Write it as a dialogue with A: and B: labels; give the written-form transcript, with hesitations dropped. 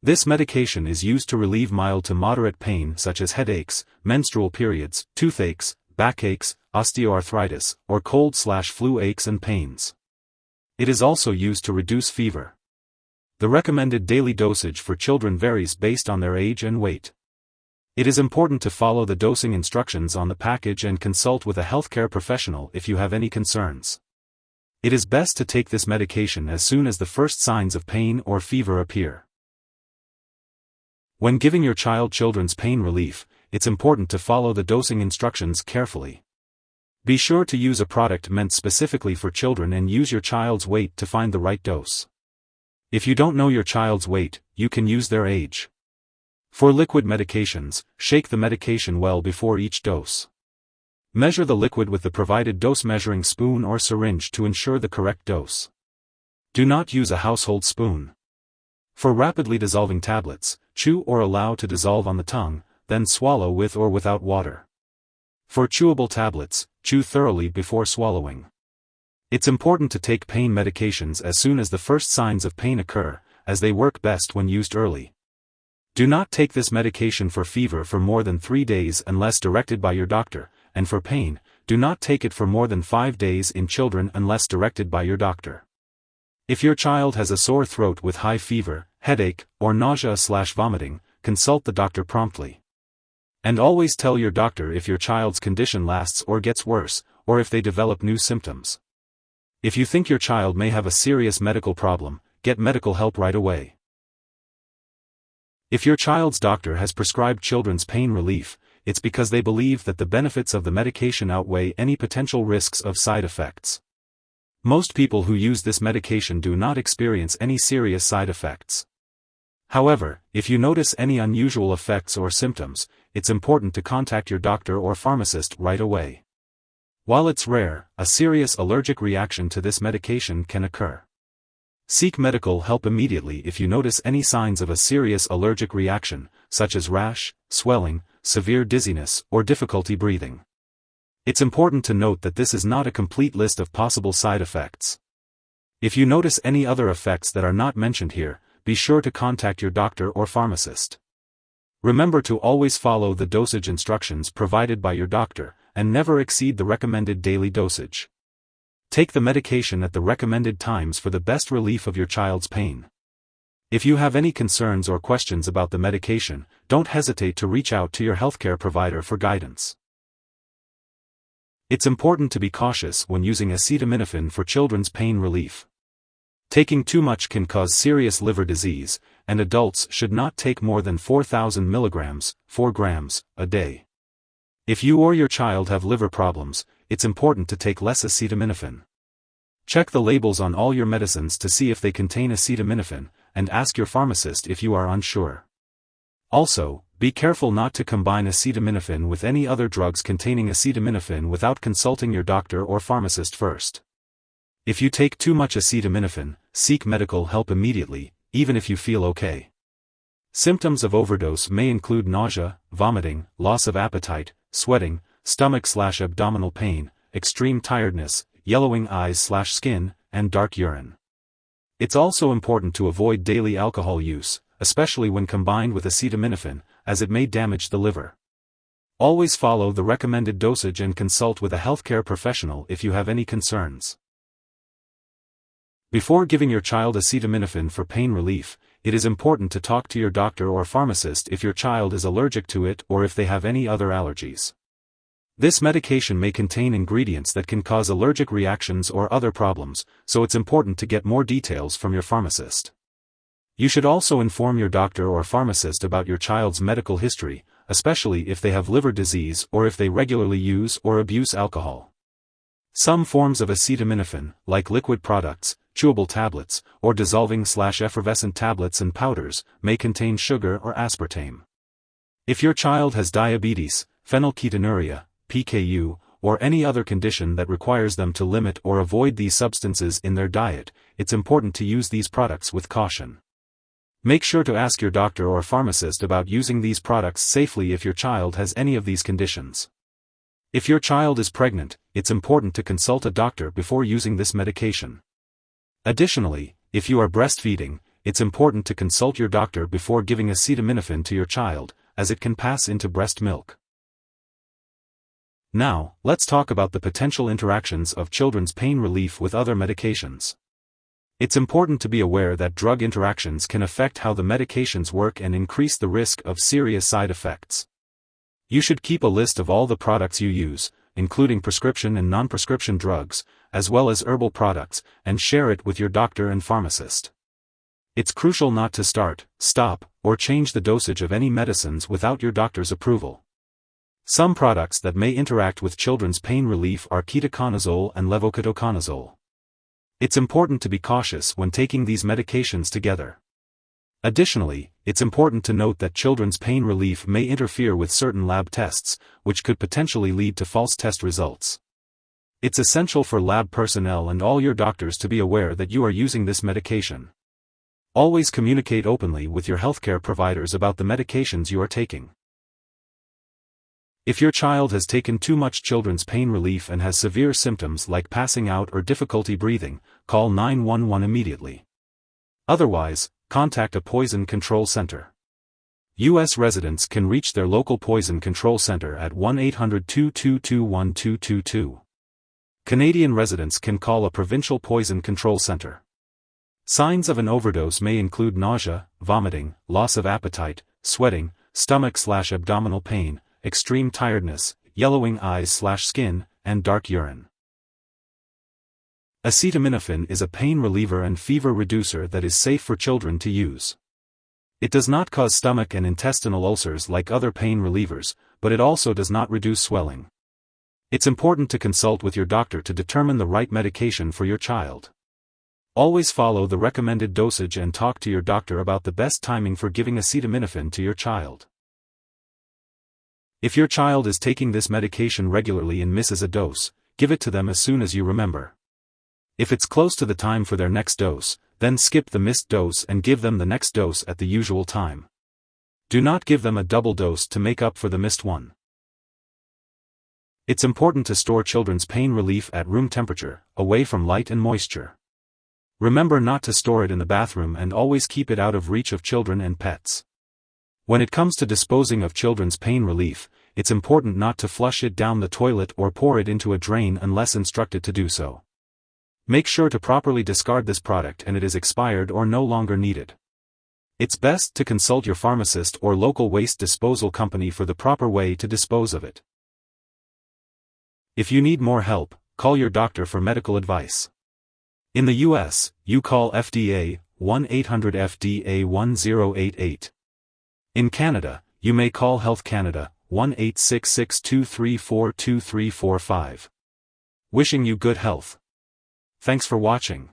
A: This medication is used to relieve mild to moderate pain such as headaches, menstrual periods, toothaches, backaches, osteoarthritis, or cold/flu aches and pains. It is also used to reduce fever. The recommended daily dosage for children varies based on their age and weight. It is important to follow the dosing instructions on the package and consult with a healthcare professional if you have any concerns. It is best to take this medication as soon as the first signs of pain or fever appear. When giving your child children's pain relief, it's important to follow the dosing instructions carefully. Be sure to use a product meant specifically for children and use your child's weight to find the right dose. If you don't know your child's weight, you can use their age. For liquid medications, shake the medication well before each dose. Measure the liquid with the provided dose measuring spoon or syringe to ensure the correct dose. Do not use a household spoon. For rapidly dissolving tablets, chew or allow to dissolve on the tongue, then swallow with or without water. For chewable tablets, chew thoroughly before swallowing. It's important to take pain medications as soon as the first signs of pain occur, as they work best when used early. Do not take this medication for fever for more than 3 days unless directed by your doctor, and for pain, do not take it for more than 5 days in children unless directed by your doctor. If your child has a sore throat with high fever, headache, or nausea/vomiting, consult the doctor promptly. And always tell your doctor if your child's condition lasts or gets worse, or if they develop new symptoms. If you think your child may have a serious medical problem, get medical help right away. If your child's doctor has prescribed children's pain relief, it's because they believe that the benefits of the medication outweigh any potential risks of side effects. Most people who use this medication do not experience any serious side effects. However, if you notice any unusual effects or symptoms, it's important to contact your doctor or pharmacist right away. While it's rare, a serious allergic reaction to this medication can occur. Seek medical help immediately if you notice any signs of a serious allergic reaction, such as rash, swelling, severe dizziness, or difficulty breathing. It's important to note that this is not a complete list of possible side effects. If you notice any other effects that are not mentioned here, be sure to contact your doctor or pharmacist. Remember to always follow the dosage instructions provided by your doctor, and never exceed the recommended daily dosage. Take the medication at the recommended times for the best relief of your child's pain. If you have any concerns or questions about the medication, don't hesitate to reach out to your healthcare provider for guidance. It's important to be cautious when using acetaminophen for children's pain relief. Taking too much can cause serious liver disease, and adults should not take more than 4,000 milligrams, 4 grams, a day. If you or your child have liver problems, it's important to take less acetaminophen. Check the labels on all your medicines to see if they contain acetaminophen, and ask your pharmacist if you are unsure. Also, be careful not to combine acetaminophen with any other drugs containing acetaminophen without consulting your doctor or pharmacist first. If you take too much acetaminophen, seek medical help immediately, even if you feel okay. Symptoms of overdose may include nausea, vomiting, loss of appetite, sweating, stomach/abdominal pain, extreme tiredness, yellowing eyes/skin, and dark urine. It's also important to avoid daily alcohol use, especially when combined with acetaminophen, as it may damage the liver. Always follow the recommended dosage and consult with a healthcare professional if you have any concerns. Before giving your child acetaminophen for pain relief, it is important to talk to your doctor or pharmacist if your child is allergic to it or if they have any other allergies. This medication may contain ingredients that can cause allergic reactions or other problems, so it's important to get more details from your pharmacist. You should also inform your doctor or pharmacist about your child's medical history, especially if they have liver disease or if they regularly use or abuse alcohol. Some forms of acetaminophen, like liquid products, chewable tablets, or dissolving/effervescent tablets and powders, may contain sugar or aspartame. If your child has diabetes, phenylketonuria, PKU, or any other condition that requires them to limit or avoid these substances in their diet, it's important to use these products with caution. Make sure to ask your doctor or pharmacist about using these products safely if your child has any of these conditions. If your child is pregnant, it's important to consult a doctor before using this medication. Additionally, if you are breastfeeding, it's important to consult your doctor before giving acetaminophen to your child, as it can pass into breast milk. Now, let's talk about the potential interactions of children's pain relief with other medications. It's important to be aware that drug interactions can affect how the medications work and increase the risk of serious side effects. You should keep a list of all the products you use, including prescription and non-prescription drugs, as well as herbal products, and share it with your doctor and pharmacist. It's crucial not to start, stop, or change the dosage of any medicines without your doctor's approval. Some products that may interact with children's pain relief are ketoconazole and levoketoconazole. It's important to be cautious when taking these medications together. Additionally, it's important to note that children's pain relief may interfere with certain lab tests, which could potentially lead to false test results. It's essential for lab personnel and all your doctors to be aware that you are using this medication. Always communicate openly with your healthcare providers about the medications you are taking. If your child has taken too much children's pain relief and has severe symptoms like passing out or difficulty breathing, call 911 immediately. Otherwise, contact a poison control center. U.S. residents can reach their local poison control center at 1-800-222-1222. Canadian residents can call a provincial poison control center. Signs of an overdose may include nausea, vomiting, loss of appetite, sweating, stomach/abdominal pain, extreme tiredness, yellowing eyes/skin, and dark urine. Acetaminophen is a pain reliever and fever reducer that is safe for children to use. It does not cause stomach and intestinal ulcers like other pain relievers, but it also does not reduce swelling. It's important to consult with your doctor to determine the right medication for your child. Always follow the recommended dosage and talk to your doctor about the best timing for giving acetaminophen to your child. If your child is taking this medication regularly and misses a dose, give it to them as soon as you remember. If it's close to the time for their next dose, then skip the missed dose and give them the next dose at the usual time. Do not give them a double dose to make up for the missed one. It's important to store children's pain relief at room temperature, away from light and moisture. Remember not to store it in the bathroom and always keep it out of reach of children and pets. When it comes to disposing of children's pain relief, it's important not to flush it down the toilet or pour it into a drain unless instructed to do so. Make sure to properly discard this product and it is expired or no longer needed. It's best to consult your pharmacist or local waste disposal company for the proper way to dispose of it. If you need more help, call your doctor for medical advice. In the US, you call FDA, 1-800-FDA-1088. In Canada, you may call Health Canada, 1-866-234-2345. Wishing you good health. Thanks for watching.